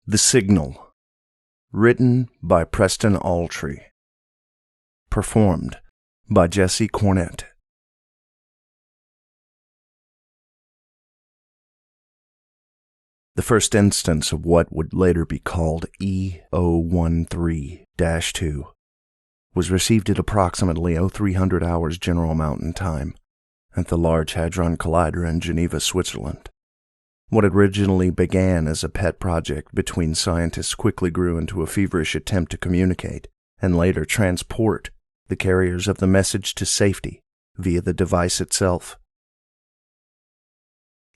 The Signal. Written by Preston Altree. Performed by Jesse Cornett. The first instance of what would later be called E013-2 was received at approximately 0300 hours General Mountain Time at the Large Hadron Collider in Geneva, Switzerland. What originally began as a pet project between scientists quickly grew into a feverish attempt to communicate and later transport the carriers of the message to safety via the device itself.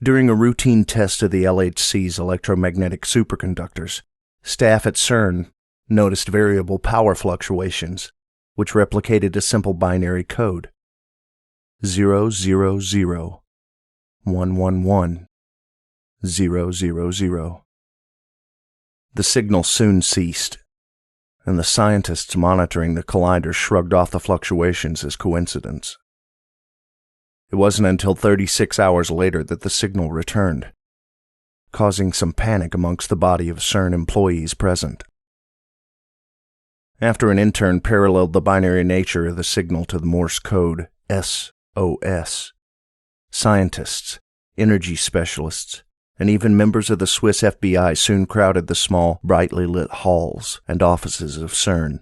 During a routine test of the LHC's electromagnetic superconductors, staff at CERN noticed variable power fluctuations, which replicated a simple binary code: 000-111-000. The signal soon ceased, and the scientists monitoring the collider shrugged off the fluctuations as coincidence. It wasn't until 36 hours later that the signal returned, causing some panic amongst the body of CERN employees present. After an intern paralleled the binary nature of the signal to the Morse code SOS, scientists, energy specialists, and even members of the Swiss FBI soon crowded the small, brightly lit halls and offices of CERN.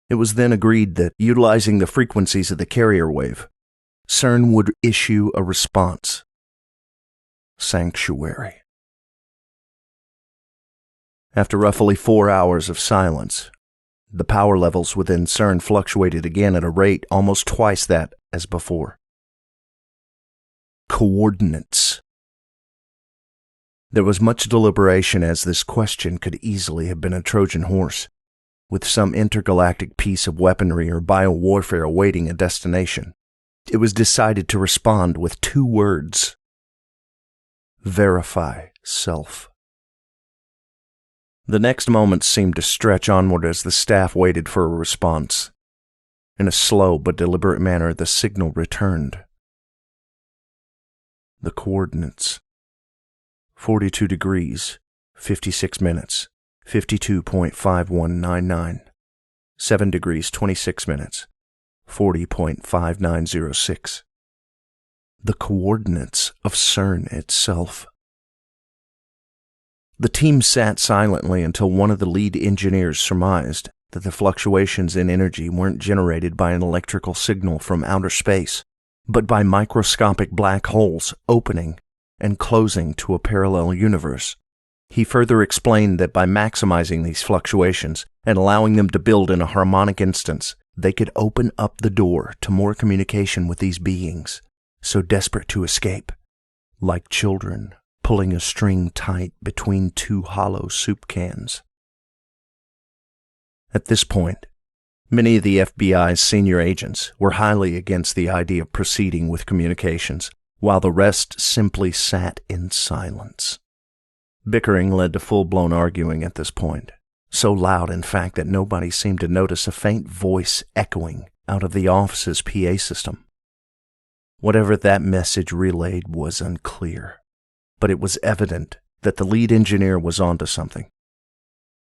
It was then agreed that, utilizing the frequencies of the carrier wave, CERN would issue a response: sanctuary. After roughly 4 hours of silence, the power levels within CERN fluctuated again at a rate almost twice that as before. Coordinates. There was much deliberation, as this question could easily have been a Trojan horse, with some intergalactic piece of weaponry or biowarfare awaiting a destination. It was decided to respond with 2 words: verify self. The next moments seemed to stretch onward as the staff waited for a response. In a slow but deliberate manner, the signal returned. The coordinates: 42 degrees, 56 minutes, 52.5199, 7 degrees, 26 minutes, 40.5906. The coordinates of CERN itself. The team sat silently until one of the lead engineers surmised that the fluctuations in energy weren't generated by an electrical signal from outer space, but by microscopic black holes opening and closing to a parallel universe. He further explained that by maximizing these fluctuations and allowing them to build in a harmonic instance, they could open up the door to more communication with these beings, so desperate to escape, like children pulling a string tight between 2 hollow soup cans. At this point, many of the FBI's senior agents were highly against the idea of proceeding with communications, while the rest simply sat in silence. Bickering led to full-blown arguing at this point, so loud in fact that nobody seemed to notice a faint voice echoing out of the office's PA system. Whatever that message relayed was unclear, but it was evident that the lead engineer was onto something.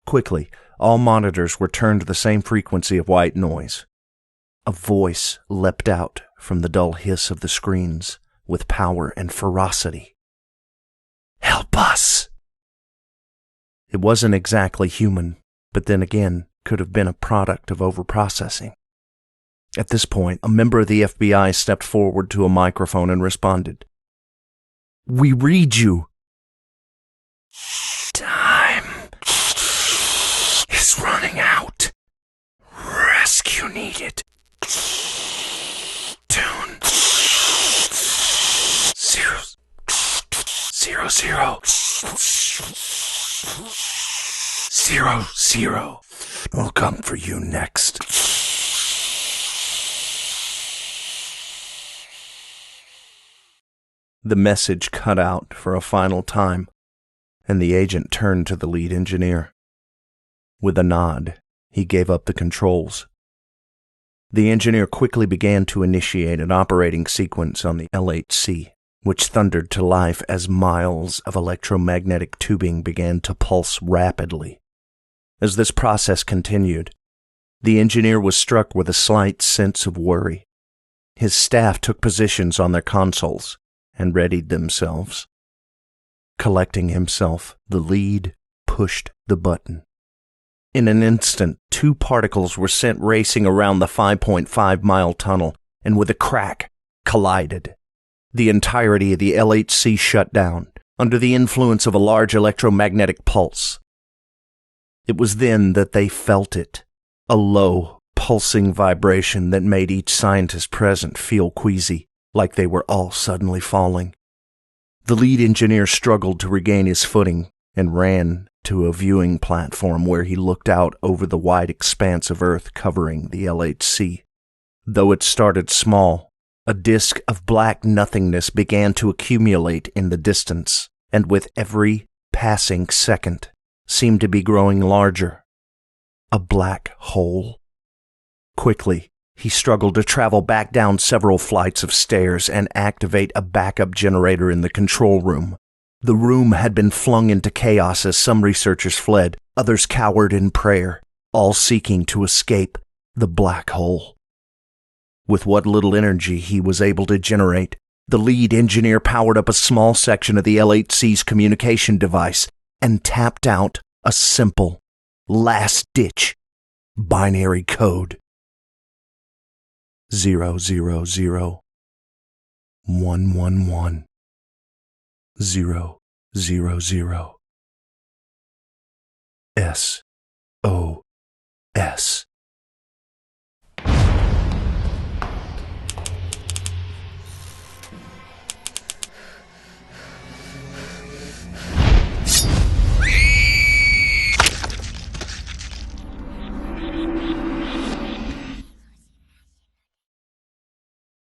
Quickly, all monitors were turned to the same frequency of white noise. A voice leapt out from the dull hiss of the screens with power and ferocity. "Help us!" It wasn't exactly human, but then again could have been a product of overprocessing. At this point, a member of the FBI stepped forward to a microphone and responded. "We read you." "Time is running out. Rescue needed. Tune 00000. We'll come for you next." The message cut out for a final time, and the agent turned to the lead engineer. With a nod, he gave up the controls. The engineer quickly began to initiate an operating sequence on the LHC, which thundered to life as miles of electromagnetic tubing began to pulse rapidly. As this process continued, the engineer was struck with a slight sense of worry. His staff took positions on their consoles and readied themselves. Collecting himself, the lead pushed the button. In an instant, 2 particles were sent racing around the 5.5-mile tunnel and with a crack, collided. The entirety of the LHC shut down, under the influence of a large electromagnetic pulse. It was then that they felt it, a low, pulsing vibration that made each scientist present feel queasy, like they were all suddenly falling. The lead engineer struggled to regain his footing and ran to a viewing platform where he looked out over the wide expanse of Earth covering the LHC. Though it started small, a disk of black nothingness began to accumulate in the distance, and with every passing second, seemed to be growing larger. A black hole. Quickly, he struggled to travel back down several flights of stairs and activate a backup generator in the control room. The room had been flung into chaos as some researchers fled, others cowered in prayer, all seeking to escape the black hole. With what little energy he was able to generate, the lead engineer powered up a small section of the LHC's communication device and tapped out a simple, last-ditch binary code. 000 111 000 S